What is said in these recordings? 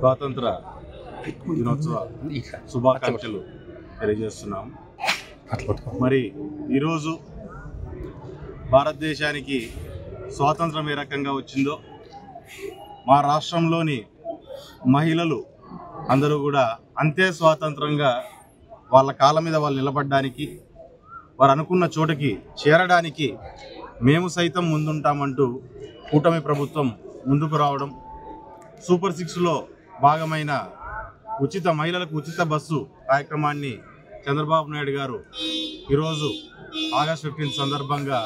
స్వాతంత్ర దినోత్సవ శుభాకాంక్షలు తెలియజేస్తున్నాం. మరి ఈరోజు భారతదేశానికి స్వాతంత్రం ఏ రకంగా వచ్చిందో మా రాష్ట్రంలోని మహిళలు అందరూ కూడా అంతే స్వాతంత్రంగా వాళ్ళ కాళ్ళ మీద వాళ్ళు నిలబడడానికి, వారు అనుకున్న చోటకి చేరడానికి మేము సైతం ముందుంటామంటూ కూటమి ప్రభుత్వం ముందుకు రావడం, సూపర్ 6లో భాగమైన మహిళలకు ఉచిత బస్సు కార్యక్రమాన్ని చంద్రబాబు నాయుడు గారు ఈరోజు ఆగస్ట్ 15 సందర్భంగా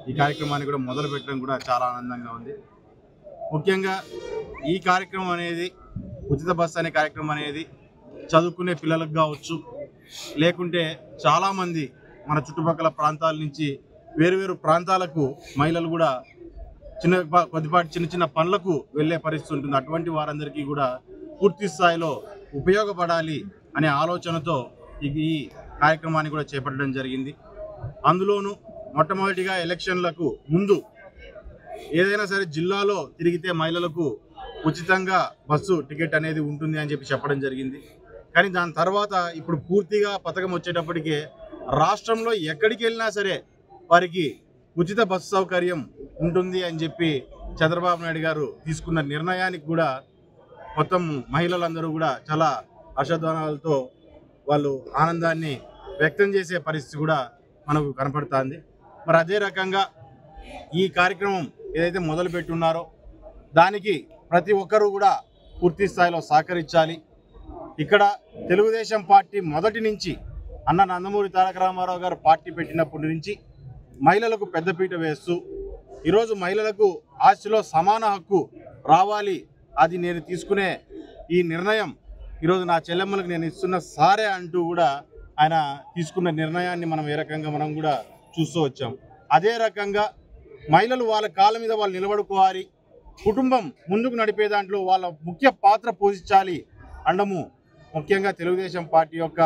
ఈ కార్యక్రమాన్ని కూడా మొదలుపెట్టడం కూడా చాలా ఆనందంగా ఉంది. ముఖ్యంగా ఈ కార్యక్రమం అనేది, ఉచిత బస్సు అనే కార్యక్రమం అనేది చదువుకునే పిల్లలకు కావచ్చు, లేకుంటే చాలామంది మన చుట్టుపక్కల ప్రాంతాల నుంచి వేరు ప్రాంతాలకు మహిళలు కూడా కొద్దిపాటి చిన్న పనులకు వెళ్ళే పరిస్థితి ఉంటుంది. అటువంటి వారందరికీ కూడా పూర్తి స్థాయిలో ఉపయోగపడాలి అనే ఆలోచనతో ఈ కార్యక్రమాన్ని కూడా చేపట్టడం జరిగింది. అందులోనూ మొట్టమొదటిగా ఎలక్షన్లకు ముందు ఏదైనా సరే జిల్లాలో తిరిగితే మహిళలకు ఉచితంగా బస్సు టికెట్ అనేది ఉంటుంది అని చెప్పడం జరిగింది. కానీ దాని తర్వాత ఇప్పుడు పూర్తిగా పథకం వచ్చేటప్పటికే రాష్ట్రంలో ఎక్కడికి వెళ్ళినా సరే వారికి ఉచిత బస్సు సౌకర్యం ఉంటుంది అని చెప్పి చంద్రబాబు నాయుడు గారు తీసుకున్న నిర్ణయానికి కూడా మొత్తం మహిళలందరూ కూడా చాలా హర్షధ్వానాలతో వాళ్ళు ఆనందాన్ని వ్యక్తం చేసే పరిస్థితి కూడా మనకు కనపడుతుంది. మరి అదే రకంగా ఈ కార్యక్రమం ఏదైతే మొదలుపెట్టున్నారో దానికి ప్రతి ఒక్కరూ కూడా పూర్తి స్థాయిలో సహకరించాలి. ఇక్కడ తెలుగుదేశం పార్టీ మొదటి నుంచి అన్న నందమూరి తారక రామారావు గారు పార్టీ పెట్టినప్పటి నుంచి మహిళలకు పెద్దపీట వేస్తూ ఈరోజు మహిళలకు ఆస్తిలో సమాన హక్కు రావాలి, అది నేను తీసుకునే ఈ నిర్ణయం ఈరోజు నా చెల్లెమ్మలకు నేను ఇస్తున్న సారే అంటూ కూడా ఆయన తీసుకున్న నిర్ణయాన్ని మనం ఏ రకంగా మనం కూడా చూస్తూ వచ్చాం. అదే రకంగా మహిళలు వాళ్ళ కాళ్ళ మీద వాళ్ళు నిలబడుకోవాలి, కుటుంబం ముందుకు నడిపే దాంట్లో వాళ్ళ ముఖ్య పాత్ర పోషించాలి అండము ముఖ్యంగా తెలుగుదేశం పార్టీ యొక్క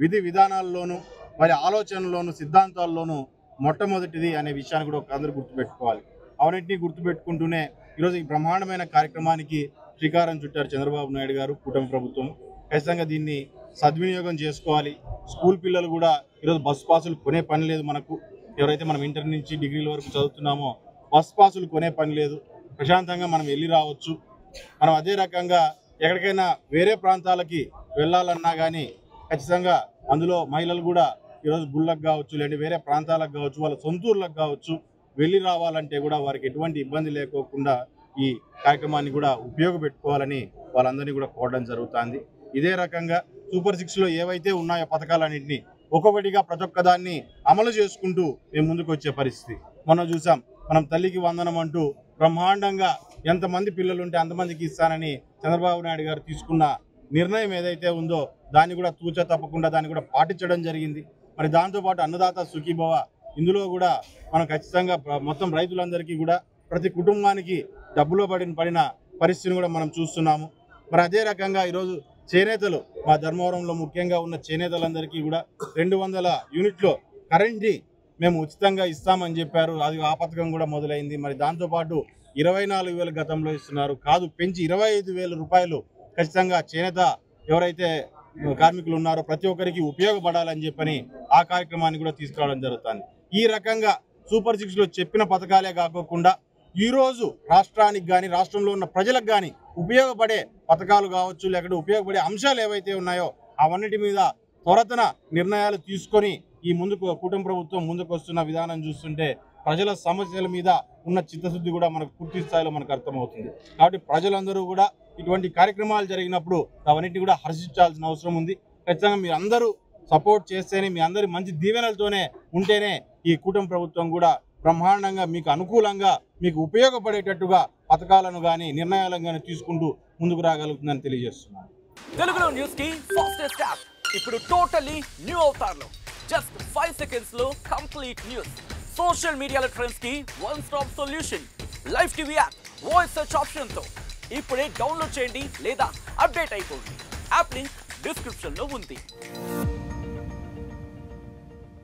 విధి విధానాల్లోనూ వారి ఆలోచనల్లోనూ సిద్ధాంతాల్లోనూ మొట్టమొదటిది అనే విషయాన్ని కూడా అందరూ గుర్తుపెట్టుకోవాలి. అవన్నింటినీ గుర్తుపెట్టుకుంటూనే ఈరోజు ఈ బ్రహ్మాండమైన కార్యక్రమానికి శ్రీకారం చుట్టారు చంద్రబాబు నాయుడు గారు, కూటమి ప్రభుత్వం. ఖచ్చితంగా దీన్ని సద్వినియోగం చేసుకోవాలి. స్కూల్ పిల్లలు కూడా ఈరోజు బస్ పాసులు కొనే పని లేదు. మనకు ఎవరైతే మనం ఇంటర్ నుంచి డిగ్రీల వరకు చదువుతున్నామో బస్ పాసులు కొనే పని లేదు, ప్రశాంతంగా మనం వెళ్ళి రావచ్చు. మనం అదే రకంగా ఎక్కడికైనా వేరే ప్రాంతాలకి వెళ్ళాలన్నా కానీ ఖచ్చితంగా అందులో మహిళలు కూడా ఈరోజు గుళ్ళకు కావచ్చు, లేదంటే వేరే ప్రాంతాలకు కావచ్చు, వాళ్ళ సొంతూర్లకు కావచ్చు వెళ్ళి రావాలంటే కూడా వారికి ఎటువంటి ఇబ్బంది లేకోకుండా ఈ కార్యక్రమాన్ని కూడా ఉపయోగపెట్టుకోవాలని వాళ్ళందరినీ కూడా కోరడం జరుగుతుంది. ఇదే రకంగా సూపర్ 6లో ఏవైతే ఉన్నాయో పథకాలన్నింటినీ ఒక్కొక్కటిగా ప్రతి ఒక్కదాన్ని అమలు చేసుకుంటూ మేము ముందుకు వచ్చే పరిస్థితి మనం చూసాం. మనం తల్లికి వందనం అంటూ బ్రహ్మాండంగా ఎంతమంది పిల్లలు ఉంటే అంతమందికి ఇస్తానని చంద్రబాబు నాయుడు గారు తీసుకున్న నిర్ణయం ఏదైతే ఉందో దాన్ని కూడా తూచా తప్పకుండా దాన్ని కూడా పాటించడం జరిగింది. మరి దాంతోపాటు అన్నదాత సుఖీభవ, ఇందులో కూడా మనం ఖచ్చితంగా మొత్తం రైతులందరికీ కూడా ప్రతి కుటుంబానికి డబ్బులో పడిన పరిస్థితిని కూడా మనం చూస్తున్నాము. మరి అదే రకంగా ఈరోజు చేనేతలు, మా ధర్మవరంలో ముఖ్యంగా ఉన్న చేనేతలందరికీ కూడా 200 యూనిట్లు కరెంట్ని మేము ఉచితంగా ఇస్తామని చెప్పారు. అది ఆ పథకం కూడా మొదలైంది. మరి దాంతోపాటు 24,000 గతంలో ఇస్తున్నారు, కాదు పెంచి 25,000 రూపాయలు ఖచ్చితంగా చేనేత ఎవరైతే కార్మికులు ఉన్నారో ప్రతి ఒక్కరికి ఉపయోగపడాలని చెప్పని ఆ కార్యక్రమాన్ని కూడా తీసుకురావడం జరుగుతుంది. ఈ రకంగా సూపర్ 6లో చెప్పిన పథకాలే కాకుండా ఈరోజు రాష్ట్రానికి కానీ రాష్ట్రంలో ఉన్న ప్రజలకు కానీ ఉపయోగపడే పథకాలు కావచ్చు, లేకపోతే ఉపయోగపడే అంశాలు ఏవైతే ఉన్నాయో అవన్నిటి మీద త్వరతన నిర్ణయాలు తీసుకొని ఈ కూటమి ప్రభుత్వం ముందుకు వస్తున్న విధానం చూస్తుంటే ప్రజల సమస్యల మీద ఉన్న చిత్తశుద్ధి కూడా మనకు పూర్తి స్థాయిలో మనకు అర్థమవుతుంది. కాబట్టి ప్రజలందరూ కూడా ఇటువంటి కార్యక్రమాలు జరిగినప్పుడు అవన్నిటిని కూడా హర్షించాల్సిన అవసరం ఉంది. ఖచ్చితంగా మీరు అందరూ సపోర్ట్ చేస్తేనే, మీ అందరి మంచి దీవెనలతోనే ఉంటేనే ఈ కూటమి ప్రభుత్వం కూడా బ్రహ్మాండంగా మీకు అనుకూలంగా మీకు ఉపయోగపడేటట్టుగా పథకాలను కానీ నిర్ణయాలను కానీ తీసుకుంటూ ముందుకు రాగలుగుతుందని తెలియజేస్తున్నాను. తెలుగులో న్యూస్ కి ఫాస్టెస్ట్ యాప్ ఇప్పుడు టోటల్లీ న్యూ అవతార్లో జస్ట్ 5 సెకండ్స్ లో కంప్లీట్ న్యూస్. సోషల్ మీడియాలో ట్రెండ్స్ కి one stop solution. Live TV app voice search option తో ఇప్పుడే డౌన్లోడ్ చేయండి లేదా అప్డేట్ అయిపోండి. యాప్ లింక్ డిస్క్రిప్షన్ లో ఉంది.